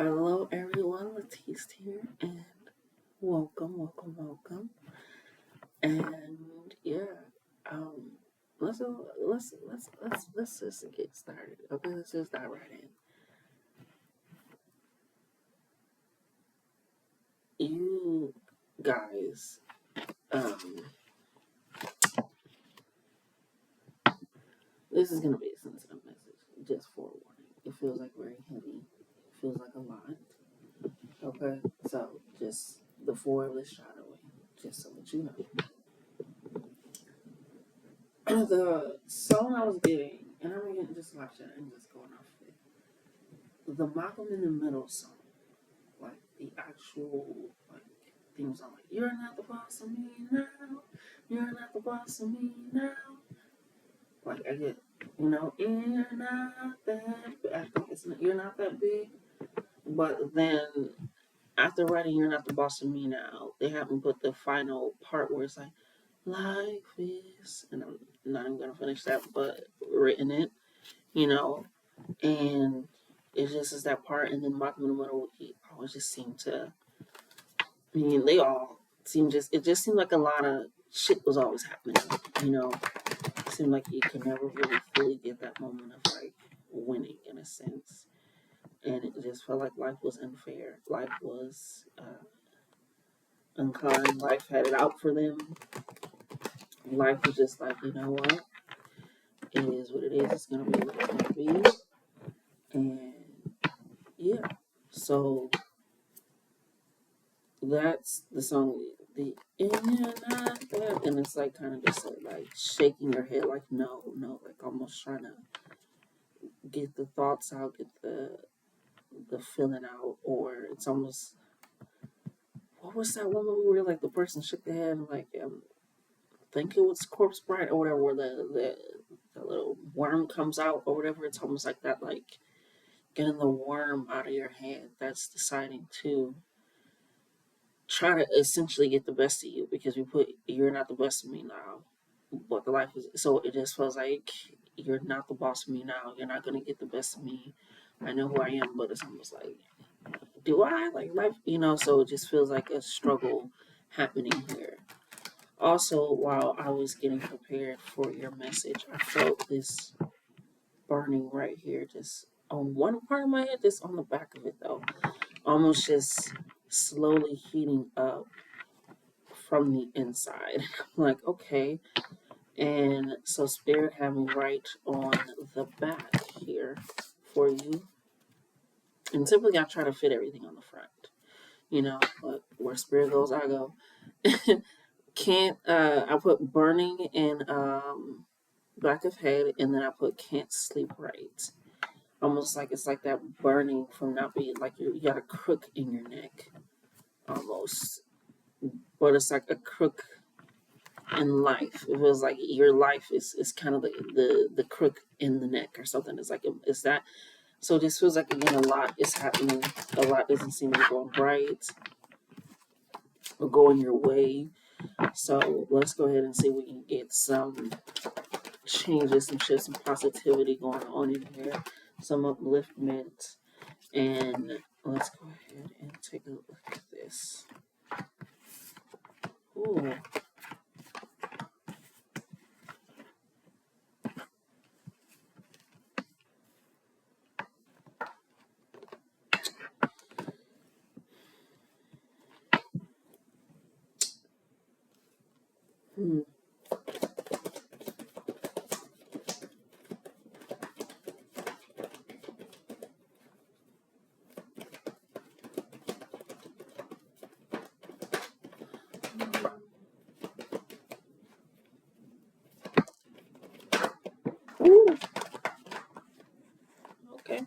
Hello, everyone. Latisse here, and welcome. And yeah, um, let's just get started. Okay, let's just dive right in. You guys, um, this is gonna be a sensitive message. Just forewarning. It feels like very heavy. It feels like a lot. Okay, so just before let's shy away, just so that you know. The song I was getting, and I'm getting just watch it and just going off the Malcolm in the Middle song, like the actual like theme song, like "You're not the boss of me now, you're not the boss of me now." Like I get, you're not that. I think you're not that big. But then after writing "You're not the boss of me now," they haven't put the final part where it's like "Life is," and I'm not even gonna finish that, but written it, you know, and it just is that part, and then Malcolm in the Middle, he always just seemed to. I mean, they all seemed just. It just seemed like a lot of shit was always happening. You know, it seemed like you could never really fully get that moment of like winning in a sense, and it just felt like life was unfair. Life was unkind. Life had it out for them. Life was just like, you know what? It is what it is. It's gonna be what it's gonna be, and yeah. So that's the song, the "In and Out That," and it's like kind of just like shaking your head, like no, like almost trying to get the thoughts out, get the feeling out, or it's almost what was that one movie where like the person shook their head and like I think it was Corpse Bride or whatever, where the little worm comes out or whatever. It's almost like that, like getting the worm out of your head. That's deciding to try to essentially get the best of you because we put "you're not the best of me now," but the life is so it just feels like you're not the boss of me now. You're not gonna get the best of me. I know who I am, but it's almost like, do I like life? So it just feels like a struggle happening here. Also, while I was getting prepared for your message, I felt this burning right here, just on one part of my head, just on the back of it though, almost just slowly heating up from the inside. I'm like, okay. And so Spirit had me right on the back here for you. And typically I try to fit everything on the front, but where Spirit goes, I go. Can't, I put burning in back of head, and then I put can't sleep right. Almost like it's like that burning from not being like you got a crook in your neck almost. But it's like a crook in life. It was like your life is kind of the crook in the neck or something. It's like it's that. So this feels like again a lot is happening. A lot doesn't seem to be going right or going your way. So let's go ahead and see if we can get some changes, some shifts, some positivity going on in here, some upliftment, and let's go ahead and take a look at this. Ooh. Hmm. Ooh. Okay.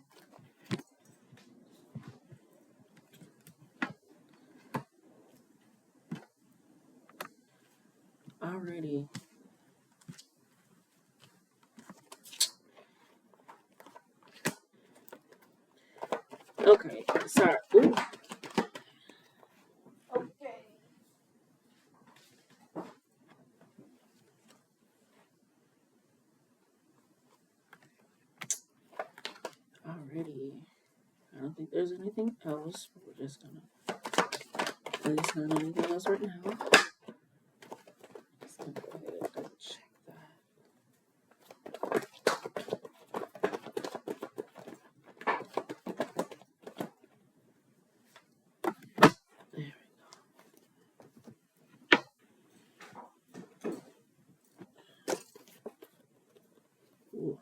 Alrighty. Okay. Sorry. Ooh. Okay. Alrighty. I don't think there's anything else. We're just gonna, at least not anything else right now. Just gonna go ahead and check that. There we go. Ooh.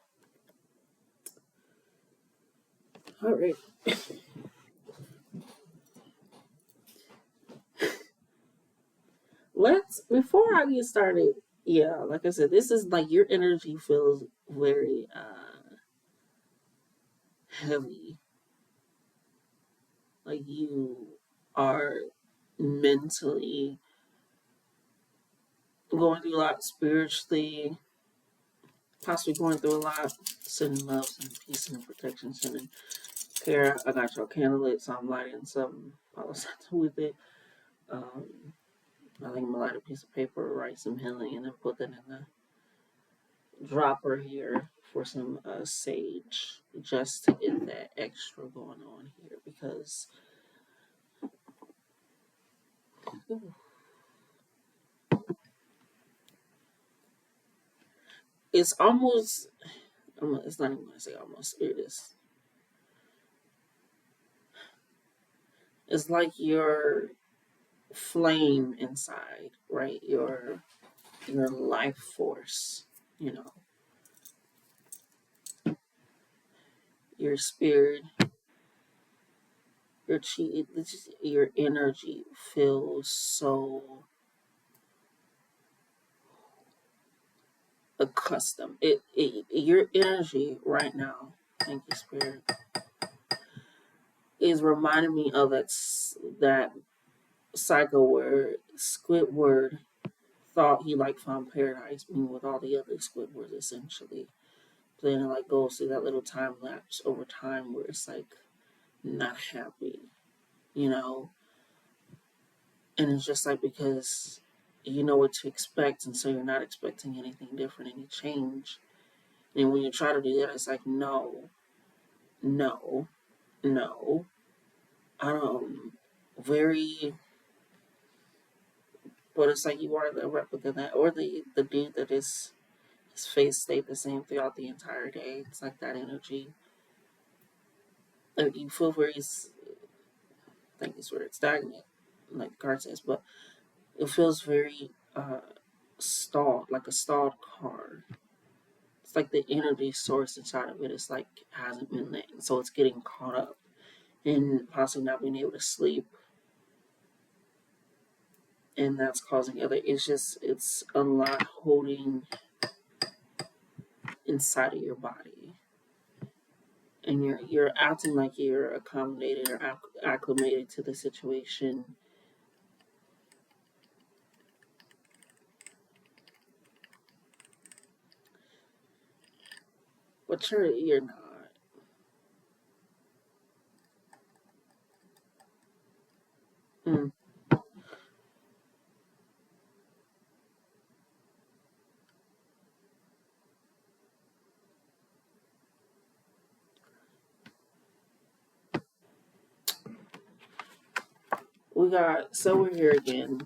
All right. Before I get started, yeah, like I said, this is like your energy feels very heavy. Like you are mentally going through a lot spiritually, possibly going through a lot, sending love, sending peace, and protection, sending care. I got your candle, so I'm lighting some Palo Santo with it. Um, I think I'm gonna light a piece of paper, write some healing, and then put that in the dropper here for some sage, just to get that extra going on here because ooh, it's almost. It's not even gonna say almost. It is. It's like your flame inside, right? Your life force. You know, your spirit, your chi, your energy feels so accustomed. Your energy right now. Thank you, spirit. Is reminding me of that cycle where Squidward thought he like found paradise, being with all the other Squidwards essentially. But then it like goes through that little time lapse over time where it's like not happy, you know, and it's just like because you know what to expect, and so you're not expecting anything different, any change. And when you try to do that, it's like no, no, no. Very, but it's like you are the replica that, or the dude that is his face stayed the same throughout the entire day. It's like that energy. Like you feel very, I think it's where it's stagnant, like the card says, but it feels very stalled, like a stalled car. It's like the energy source inside of it is like hasn't been there, so it's getting caught up and possibly not being able to sleep, and that's causing other. It's a lot holding inside of your body, and you're acting like you're accommodated or acclimated to the situation, but you're not. Mm. We're here again.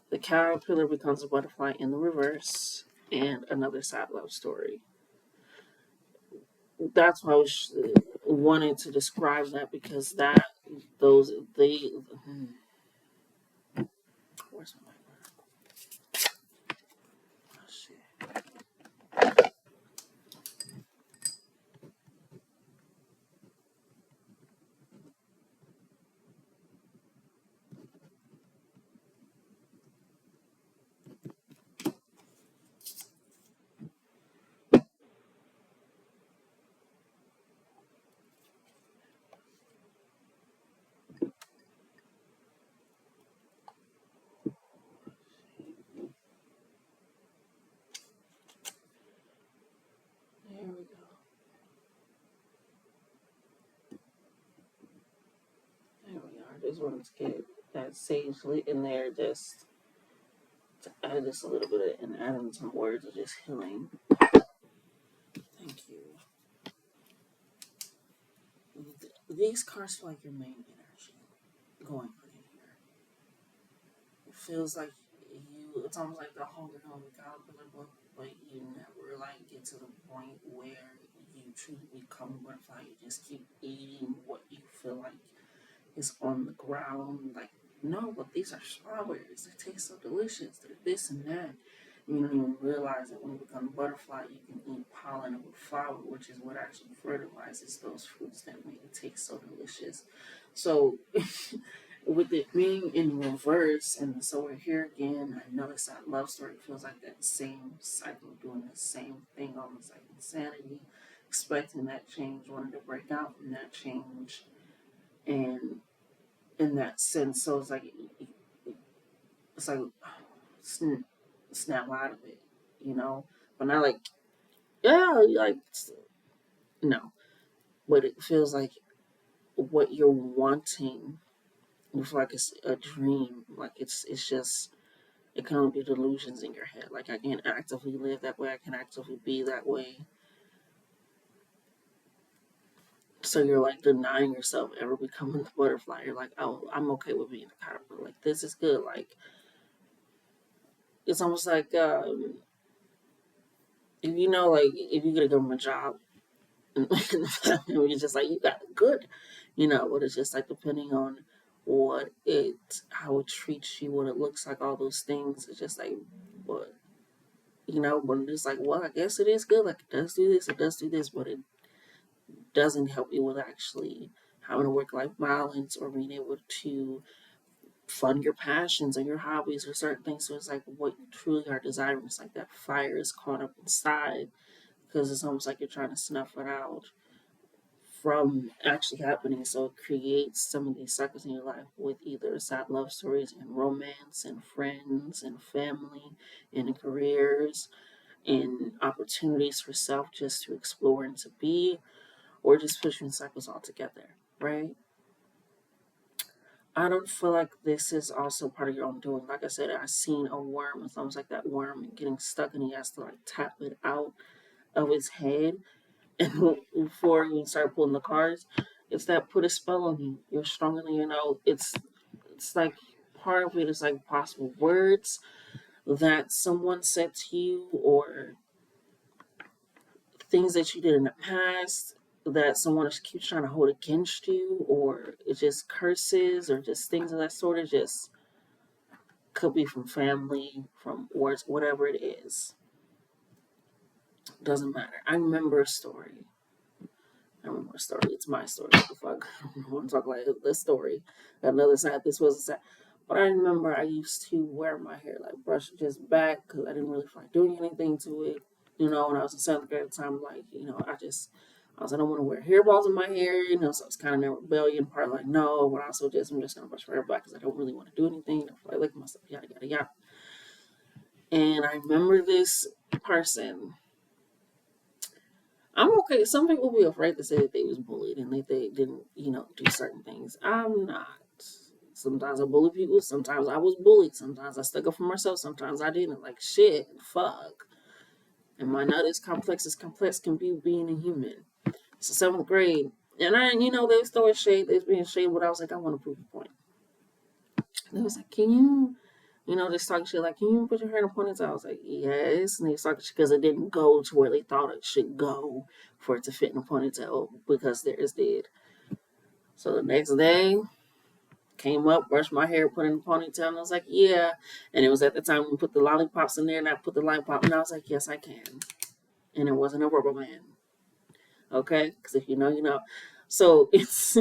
The caterpillar becomes a butterfly in the reverse, and another sad love story. That's why I was wanting to describe that because those they. Where's my oh, shit. There we go. There we are. Just wanted to get that sage lit in there, just to add just a little bit of, and add in some words of just healing. Thank you. these cards feel like your main energy going on in here. It feels like it's almost like the Holy Holy Caterpillar book, but you never like get to the point where you truly become a butterfly. You just keep eating what you feel like is on the ground. Like, no, but these are strawberries. They taste so delicious. They're this and that. And you don't even realize that when you become a butterfly, you can eat pollen of a flower, which is what actually fertilizes those fruits that make it taste so delicious. So, with it being in reverse, and so we're here again, I noticed that love story feels like that same cycle, doing the same thing, almost like insanity, expecting that change, wanting to break out from that change, and in that sense, so it's like snap out of it, you know. But not like yeah, like no, but it feels like what you're wanting. You feel like it's a dream, like it's just it can only be delusions in your head. Like I can't actively live that way. I can actively be that way. So you're like denying yourself ever becoming the butterfly. You're like, oh, I'm okay with being a caterpillar. Like this is good. Like it's almost like if you know, like if you get a government job, and you're just like you got it good, you know. But it's just like depending on what it, how it treats you, what it looks like, all those things. It's just like what you know. But it's like, well, I guess it is good. Like it does do this, it does do this, but it doesn't help you with actually having a work life balance or being able to fund your passions or your hobbies or certain things. So it's like what you truly are desiring. It's like that fire is caught up inside because it's almost like you're trying to snuff it out from actually happening. So it creates some of these cycles in your life with either sad love stories and romance and friends and family and careers and opportunities for self just to explore and to be, or just pushing cycles altogether, right? I don't feel like this is also part of your own doing. Like I said, I seen a worm. It's almost like that worm getting stuck and he has to like tap it out of his head. And before you start pulling the cards, it's that put a spell on you. You're stronger than you know. It's like part of it is like possible words that someone said to you or things that you did in the past that someone keeps trying to hold against you, or it's just curses or just things of that sort. It just could be from family, from words, whatever it is. Doesn't matter. I remember a story. I remember a story. It's my story. What the fuck? I want to talk like this story. Another side. This was a side. But I remember I used to wear my hair like brush it just back because I didn't really feel like doing anything to it. You know, when I was in seventh grade at the time, like, you know, I was like, I don't want to wear hairballs in my hair, you know, so it's kind of in rebellion part, like, no, but also just, I'm just going to brush my hair back because I don't really want to do anything. I feel like myself, yada, yada, yada. And I remember this person. I'm okay. Some people be afraid to say that they was bullied and that they didn't, you know, do certain things. I'm not. Sometimes I bully people. Sometimes I was bullied. Sometimes I stuck up for myself. Sometimes I didn't. Like, shit, fuck. And my nut is complex as complex can be being a human. So seventh grade. And I, you know, they was throwing shade. They was being shade, but I was like, I want to prove a point. And they was like, can you know, just talking shit like, can you put your hair in a ponytail? I was like, yes. And they was talking shit because it didn't go to where they thought it should go for it to fit in a ponytail because theirs did. So the next day, came up, brushed my hair, put it in a ponytail, and I was like, yeah. And it was at the time we put the lollipops in there, and I put the lollipop, and I was like, yes, I can. And it wasn't a rubber band, okay? Because if you know, you know. So it's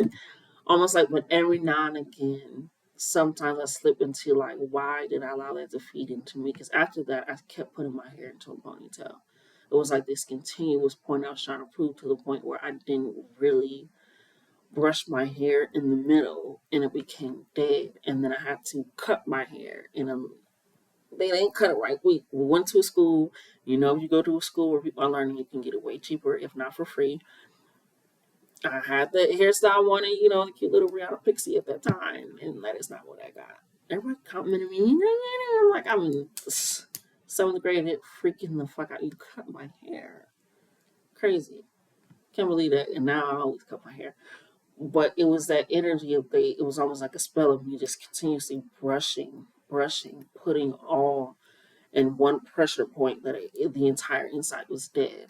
almost like, but every now and again, sometimes I slip into like, why did I allow that to feed into me? Because after that, I kept putting my hair into a ponytail. It was like this continuous point I was trying to prove to the point where I didn't really brush my hair in the middle and it became dead. And then I had to cut my hair. And they didn't cut it right. We went to a school. You know, if you go to a school where people are learning, you can get it way cheaper, if not for free. I had the hairstyle I wanted, you know, the cute little Rihanna Pixie at that time, and that is not what I got. Everybody complimented me, I'm like, I'm in seventh grade, it freaking the fuck out. You cut my hair. Crazy. Can't believe that. And now I always cut my hair. but it was that energy of it was almost like a spell of me just continuously brushing, putting all in one pressure point that the entire inside was dead.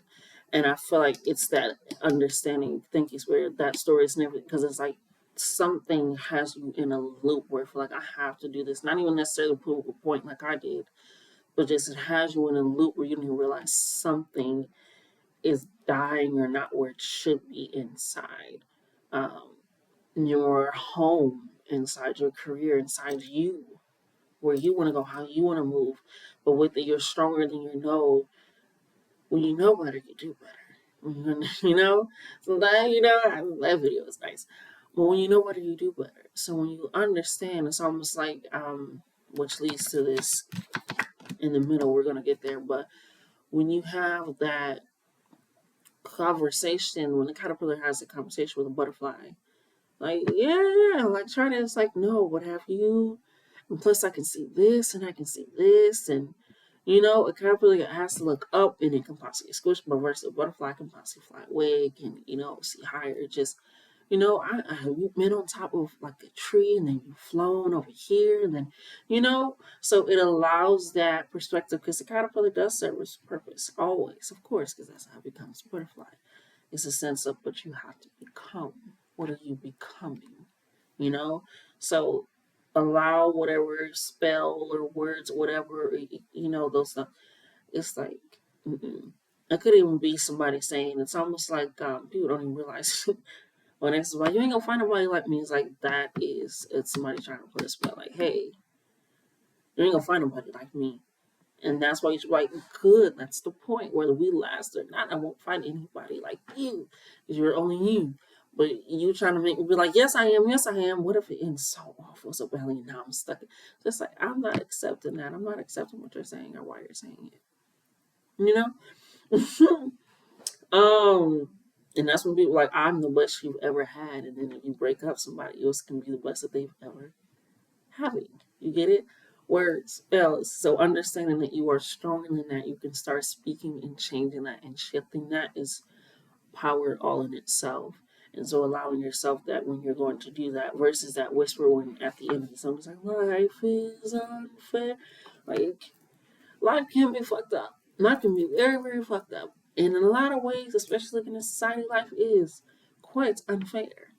And I feel like it's that understanding, thinking spirit, that story is never, because it's like something has you in a loop where I feel like I have to do this. Not even necessarily prove a point like I did, but just it has you in a loop where you don't even realize something is dying or not where it should be inside. Um, your home, inside your career, inside you, where you want to go, how you want to move. But with it, you're stronger than you know. When you know better, you do better. You know, so that that video is nice. But when you know better, you do better. So when you understand, it's almost like which leads to this in the middle. We're gonna get there, but when you have that conversation, when the caterpillar has a conversation with a butterfly, like, yeah, like trying to, it's like, no, what have you? And plus, I can see this and I can see this. And, a caterpillar has to look up and it can possibly squish, but versus a butterfly can possibly fly away, can, see higher. Just, you've been on top of like a tree and then you've flown over here and then, so it allows that perspective because the caterpillar does serve its purpose always, of course, because that's how it becomes a butterfly. It's a sense of, but you have to become. What are you becoming? You know? So allow whatever spell or words, whatever, those stuff. It's like, mm-mm. It could even be somebody saying, it's almost like people don't even realize when it's like, you ain't gonna find nobody like me. It's like, it's somebody trying to put a spell like, hey, you ain't gonna find nobody like me. And that's why you should write good. That's the point. Whether we last or not, I won't find anybody like you. Because you're only you. But you trying to make me be like, yes, I am. Yes, I am. What if it ends so awful, so badly, and now I'm stuck? Just like, I'm not accepting that. I'm not accepting what you're saying or why you're saying it. You know? And that's when people like, I'm the best you've ever had. And then if you break up, somebody else can be the best that they've ever having. You get it? Words, spells. So understanding that you are stronger than that, you can start speaking and changing that and shifting that is power all in itself. And so allowing yourself that when you're going to do that versus that whisper when at the end of the song it's like, life is unfair. Like, life can be fucked up. Life can be very, very fucked up. And in a lot of ways, especially in this society, life is quite unfair.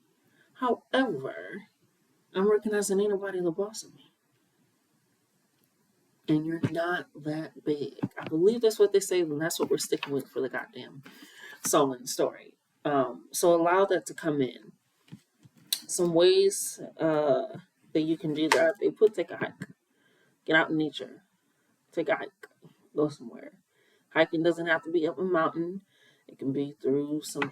However, I'm recognizing ain't nobody the boss of me. And you're not that big. I believe that's what they say, and that's what we're sticking with for the goddamn song and story. So allow that to come in. Some ways that you can do that. Take a hike. Get out in nature. Take a hike. Go somewhere. Hiking doesn't have to be up a mountain. It can be through some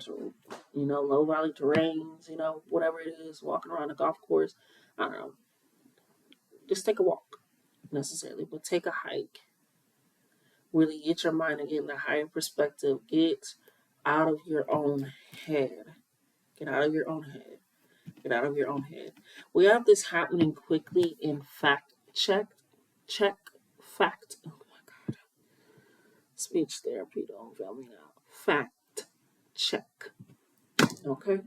low valley terrains, whatever it is, walking around a golf course. I don't know. Just take a walk necessarily, but take a hike. Really get your mind again, the higher perspective. Get out of your own head. Get out of your own head. Get out of your own head. We have this happening quickly in fact check. Check fact. Oh my God. Speech therapy, don't fail me now. Fact check. Okay?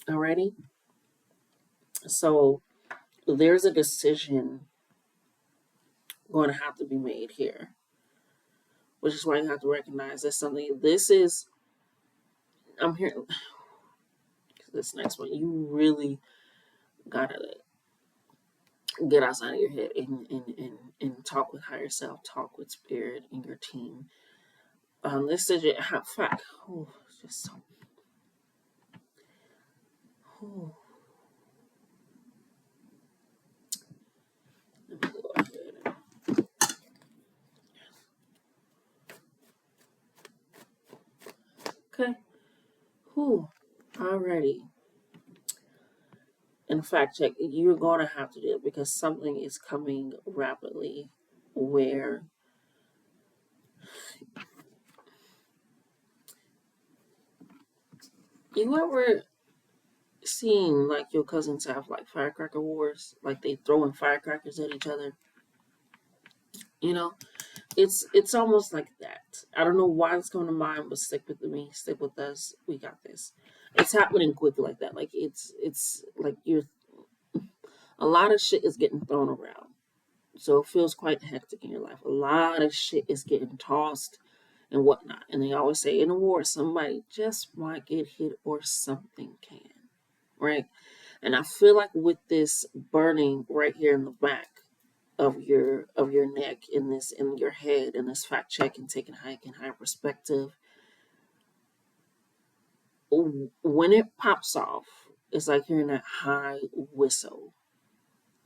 Alrighty? So there's a decision going to have to be made here, which is why you have to recognize that something. I'm here. This next one, you really gotta get outside of your head and talk with higher self, talk with spirit and your team. This is your fact. Oh, it's just so. Oh. Let me go ahead. Okay. Whew. Alrighty. And fact check. You're going to have to do it because something is coming rapidly where you ever seen like your cousins have like firecracker wars, like they throwing firecrackers at each other, you know? it's almost like that. I don't know why it's coming to mind, but stick with me, stick with us. We got this. It's happening quickly like that. Like it's like you're a lot of shit is getting thrown around. So it feels quite hectic in your life. A lot of shit is getting tossed and whatnot. And they always say in a war, somebody just might get hit or something can. Right? And I feel like with this burning right here in the back of your neck, in this in your head, in this fact check and taking hike and high perspective, when it pops off, it's like hearing that high whistle,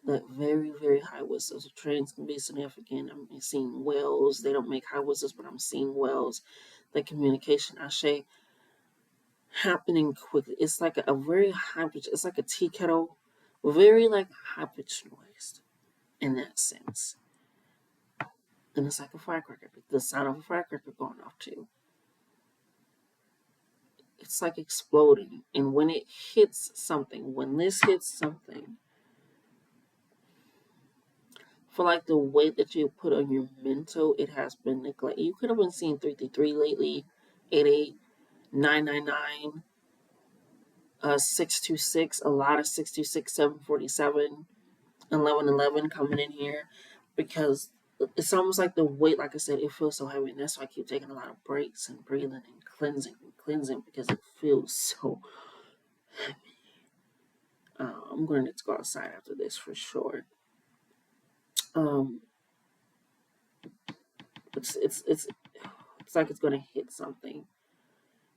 that very, very high whistle. So trains can be significant. I'm seeing wells. They don't make high whistles, but I'm seeing wells. The communication, I say, happening quickly. It's like a very high pitch. It's like a tea kettle, very like high pitched noise in that sense. And it's like a firecracker. The sound of a firecracker going off too. It's like exploding. And when it hits something, when this hits something, for like the weight that you put on your mental, it has been neglected. You could have been seeing 333 lately, 88, 999, 626, a lot of 626, 747, 1111 coming in here because it's almost like the weight, like I said, it feels so heavy. And that's why I keep taking a lot of breaks and breathing and cleansing because it feels so heavy. I'm going to need to go outside after this for sure. Um, it's like it's going to hit something.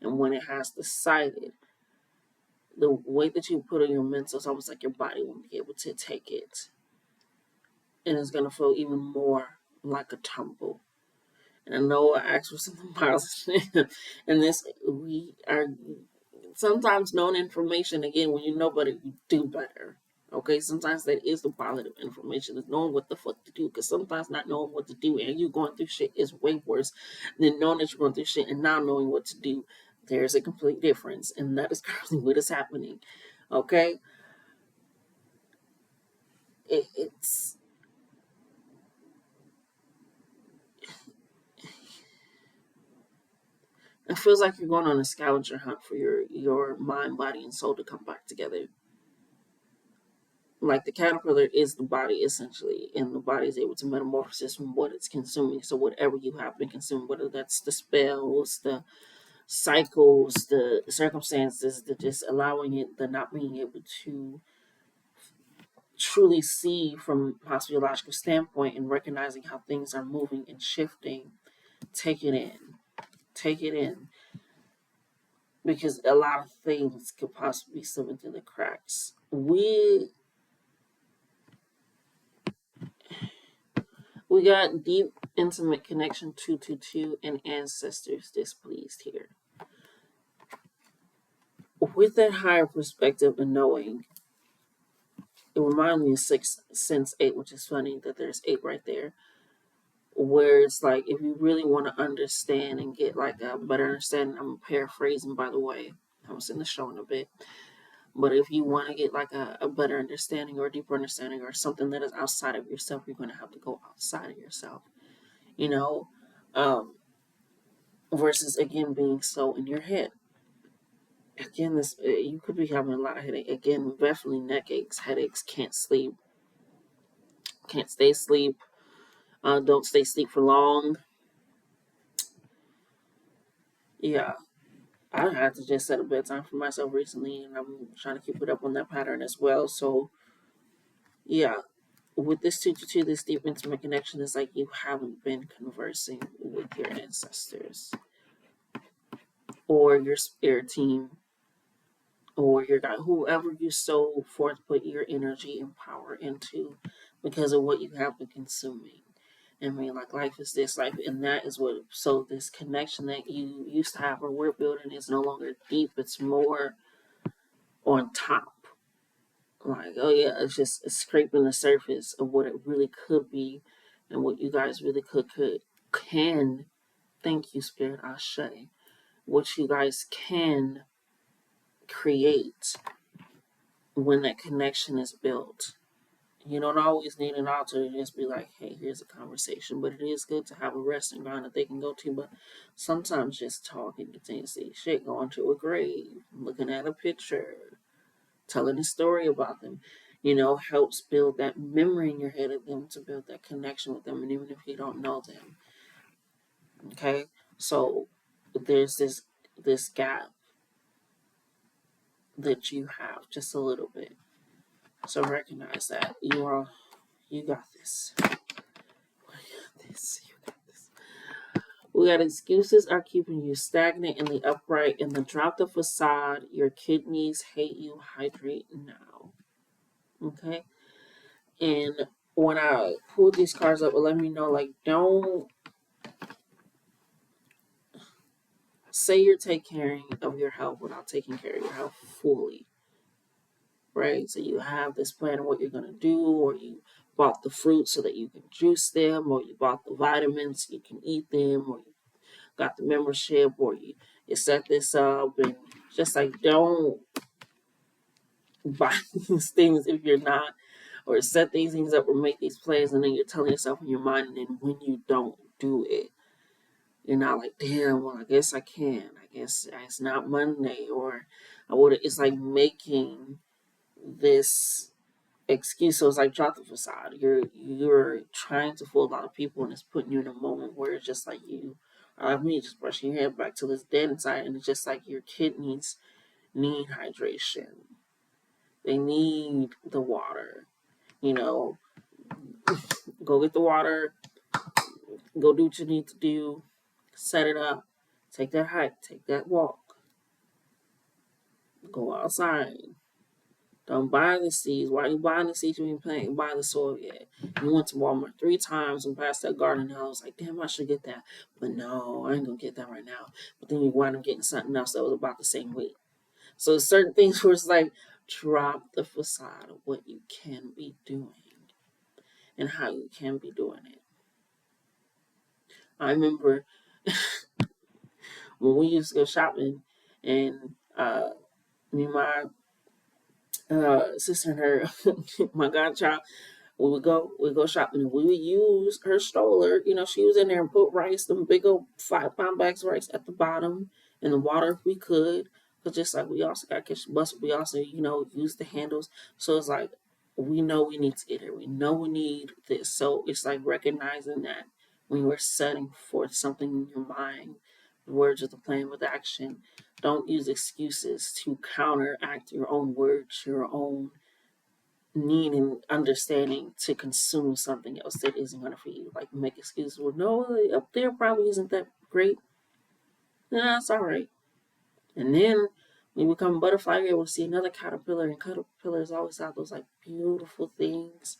And when it has decided, the weight that you put on your mental, it's almost like your body won't be able to take it. And it's going to feel even more like a tumble. And I know I asked for something positive. And this, we are sometimes known information, again, when you know better, you do better. Okay, sometimes that is the positive information, is knowing what the fuck to do. Because sometimes not knowing what to do and you going through shit is way worse than knowing that you're going through shit and not knowing what to do. There's a complete difference, and that is currently what is happening. Okay, it's it feels like you're going on a scavenger hunt for your mind, body, and soul to come back together. Like the caterpillar is the body essentially, and the body is able to metamorphosis from what it's consuming. So whatever you have been consuming, whether that's the spells, the cycles, the circumstances, the just allowing it, the not being able to truly see from possibly a logical standpoint and recognizing how things are moving and shifting, take it in. Take it in. Because a lot of things could possibly slip into the cracks. We got deep, intimate connection 222 and ancestors displeased here. With that higher perspective and knowing, it reminds me of Sixth Sense 8, which is funny that there's 8 right there. Where it's like, if you really want to understand and get like a better understanding, I'm paraphrasing by the way, I was in the show in a bit. But if you want to get like a better understanding or a deeper understanding or something that is outside of yourself, you're going to have to go outside of yourself, you know, um, versus again being so in your head. Again, this you could be having a lot of headache. Again, definitely neck aches, headaches, can't sleep, can't stay asleep, don't stay asleep for long. Yeah, I had to just set a bedtime for myself recently, and I'm trying to keep it up on that pattern as well. So yeah, with this 222, this deep intimate connection is like you haven't been conversing with your ancestors or your spirit team or your God, whoever you so forth put your energy and power into because of what you have been consuming. I mean, like life is this life, and that is what. So this connection that you used to have, or we're building, is no longer deep. It's more on top. Like, oh yeah, it's scraping the surface of what it really could be, and what you guys really can. Thank you, Spirit Ashe. What you guys can create when that connection is built. You don't always need an altar to just be like, hey, here's a conversation. But it is good to have a resting ground that they can go to. But sometimes just talking continuously, shit, going to a grave, looking at a picture, telling a story about them, helps build that memory in your head of them, to build that connection with them. And even if you don't know them, okay? So there's this gap that you have just a little bit. So recognize that you got this. You got this. You got this. We got excuses are keeping you stagnant in the upright, and the drop the facade. Your kidneys hate you. Hydrate now. Okay. And when I pulled these cards up, it let me know, like, don't say you're taking care of your health without taking care of your health fully. Right? So you have this plan of what you're going to do, or you bought the fruit so that you can juice them, or you bought the vitamins so you can eat them, or you got the membership, or you set this up. And just like, don't buy these things if you're not, or set these things up or make these plans, and then you're telling yourself in your mind, and then when you don't do it, you're not like, damn, well, I guess I can. I guess it's not Monday, or I would. It's like making this excuse. So it's like, drop the facade. You're trying to fool a lot of people, and it's putting you in a moment where it's just like you are like me, just brushing your head back to this dead inside, and it's just like your kidneys need hydration. They need the water. You know, go get the water. Go do what you need to do. Set it up. Take that hike. Take that walk. Go outside. Don't buy the seeds. Why are you buying the seeds when you ain't buy the soil yet? You went to Walmart 3 times and passed that garden, and I was like, damn, I should get that. But no, I ain't going to get that right now. But then you wind up getting something else that was about the same weight. So certain things where it's like, drop the facade of what you can be doing and how you can be doing it. I remember when we used to go shopping, and me and my sister and her, my godchild, we go shopping, and we would use her stroller. She was in there and put rice, them big old 5 pound bags of rice at the bottom, in the water if we could. But just like, we also got to catch the bus, we also, use the handles. So it's like, we know we need to get here. We know we need this. So it's like recognizing that when we're setting forth something in your mind, the words of the plan with action, don't use excuses to counteract your own words, your own need and understanding to consume something else that isn't going to feed you. Like, make excuses. Well, no, up there probably isn't that great. Nah, it's all right. And then when you become a butterfly, you're able to see another caterpillar, and caterpillars always have those like beautiful things,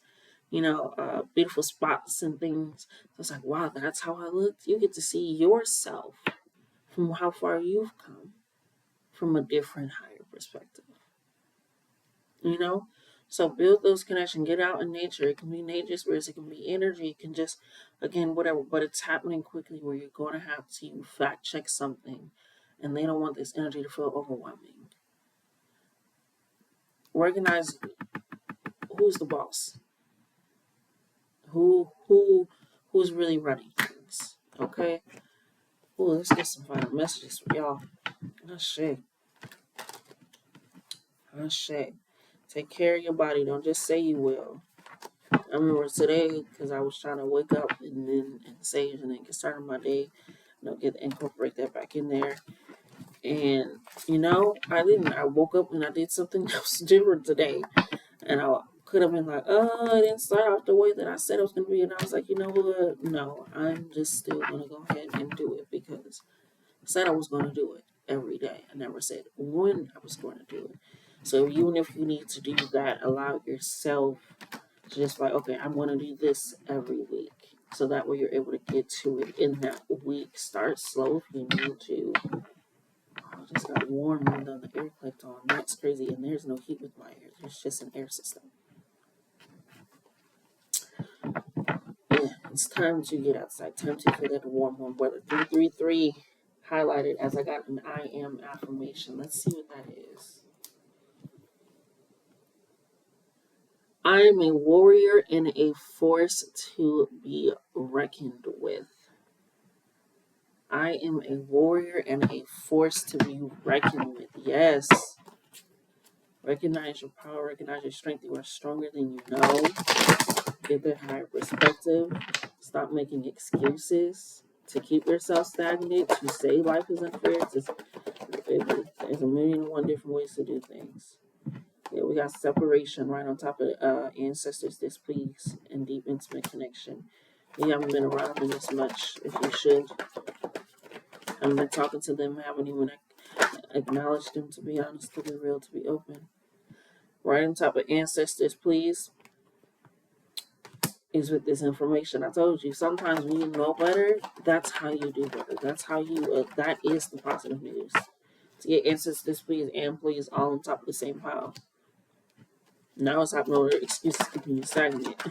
beautiful spots and things. So it's like, wow, that's how I looked. You get to see yourself from how far you've come, from a different, higher perspective. So build those connections. Get out in nature. It can be nature spirits, it can be energy, it can just, again, whatever. But it's happening quickly, where you're going to have to fact check something, and they don't want this energy to feel overwhelming. Recognize who's the boss, who's really running things. Okay. Ooh, let's get some final messages for y'all. Oh shit. Take care of your body. Don't just say you will. I remember today, because I was trying to wake up and sage and then get started my day, incorporate that back in there. And I didn't. I woke up and I did something else different today, and I could have been like, I didn't start off the way that I said it was going to be. And I was like, you know what? No, I'm just still going to go ahead and do it, because I said I was going to do it every day. I never said when I was going to do it. So even if you need to do that, allow yourself to just like, okay, I'm going to do this every week. So that way you're able to get to it in that week. Start slow if you need to. I just got warm and then the air clicked on. That's crazy. And there's no heat with my air. There's just an air system. Yeah, it's time to get outside. Time to feel that warm weather. 333 highlighted as I got an I am affirmation. Let's see what that is. I am a warrior and a force to be reckoned with. I am a warrior and a force to be reckoned with. Yes. Recognize your power, recognize your strength. You are stronger than you know. Get that higher perspective. Stop making excuses to keep yourself stagnant, to say life is unfair. There's a million and one different ways to do things. Yeah, we got separation right on top of ancestors displeased and deep intimate connection. You haven't been around them as much if you should. Haven't been talking to them, haven't even acknowledged them, to be honest, to be real, to be open. Right on top of ancestors, please, is with this information. I told you, sometimes when you know better, that's how you do better. That's how you, that is the positive news. To get ancestors, please, and please, all on top of the same pile. Now it's happening over excuses keeping you stagnant.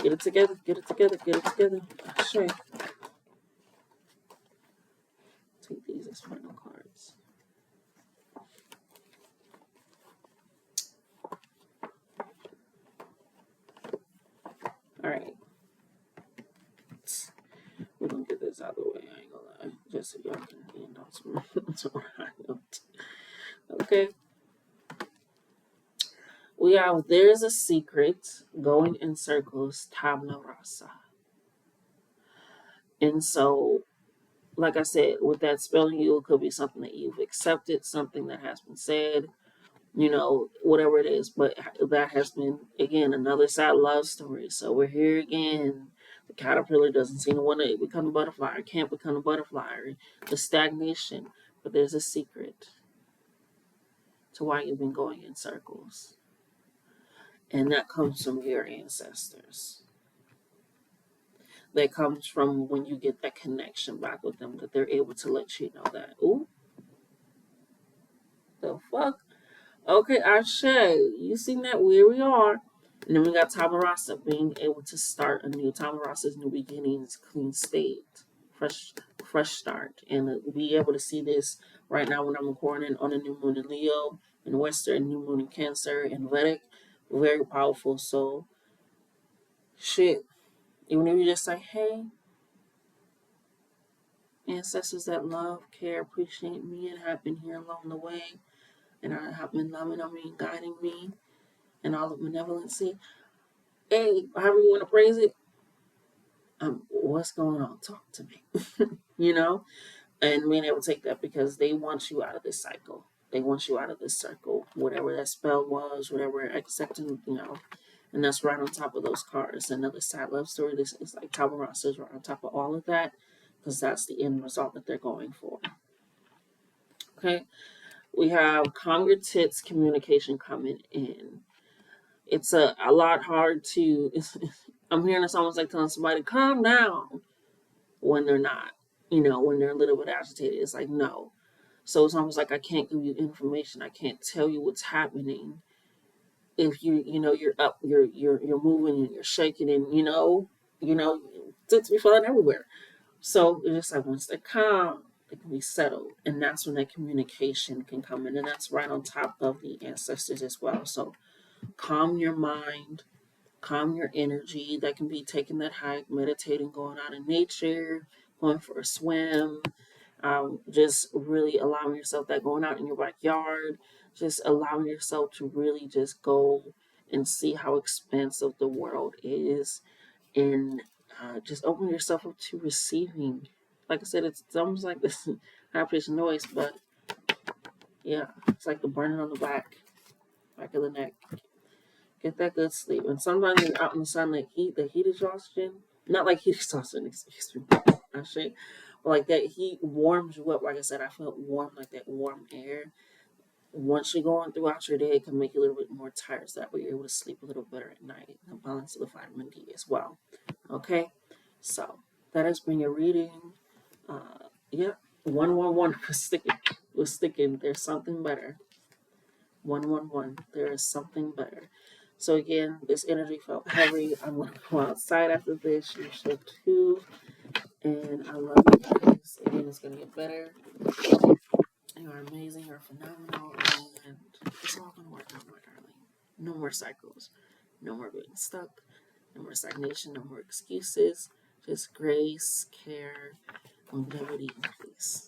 Get it together, get it together, get it together. Sure. Take these as final cards. Alright. We're gonna get this out of the way, I ain't gonna lie. Just so y'all can end on some high note. Okay. We have There's a Secret Going in Circles, Tabla Rasa. And so, like I said, with that spelling, you, it could be something that you've accepted, something that has been said, whatever it is. But that has been, again, another sad love story. So we're here again. The caterpillar doesn't seem to want to become a butterfly, or can't become a butterfly, or the stagnation. But there's a secret to why you've been going in circles. And that comes from your ancestors. That comes from when you get that connection back with them, that they're able to let you know that, ooh, the fuck? Okay, Ashe, you seen that? Where we are. And then we got Tamarasa being able to start a new Tamarasa's new beginnings, clean state, fresh start. And be able to see this right now when I'm recording on a new moon in Leo, in Western, new moon in Cancer, and Vedic. Very powerful. So, shit. Even if you just say, hey, ancestors that love, care, appreciate me, and have been here along the way, and have been loving on me, guiding me, and all of benevolency. Hey, however you want to phrase it, what's going on? Talk to me, and being able to take that because they want you out of this cycle. They want you out of this circle, whatever that spell was, whatever accepting, and that's right on top of those cards. Another sad love story. This is like Tabaras is right on top of all of that because that's the end result that they're going for. Okay, we have calm your tits communication coming in. It's a lot hard to. I'm hearing it's almost like telling somebody calm down when they're not. When they're a little bit agitated, it's like no. So it's almost like I can't give you information. I can't tell you what's happening if you're up, you're moving and you're shaking and tits be flying everywhere. So it's just like once they're calm, they can be settled, and that's when that communication can come in, and that's right on top of the ancestors as well. So calm your mind, calm your energy. That can be taking that hike, meditating, going out in nature, going for a swim, just really allowing yourself that going out in your backyard, just allowing yourself to really just go and see how expansive the world is, and just open yourself up to receiving. Like I said, it's almost like this high pitched noise, but yeah, it's like the burning on the back of the neck. Get that good sleep. And sometimes you're out in the sun, the heat exhaustion, not like heat exhaustion, excuse me, actually, but like that heat warms you up. Like I said, I felt warm, like that warm air. Once you're going throughout your day, it can make you a little bit more tired, so that way you're able to sleep a little better at night. And balance of the vitamin D as well. Okay, so that has been your reading. Yeah, 111 was sticking. There's something better. 111. There is something better. So again, this energy felt heavy. I'm gonna go outside after this. You should too. And I love you guys. Again, it's gonna get better. You are amazing. You're phenomenal. And it's all gonna work out, my darling. No more cycles. No more being stuck. No more stagnation. No more excuses. Just grace, care, longevity, and peace.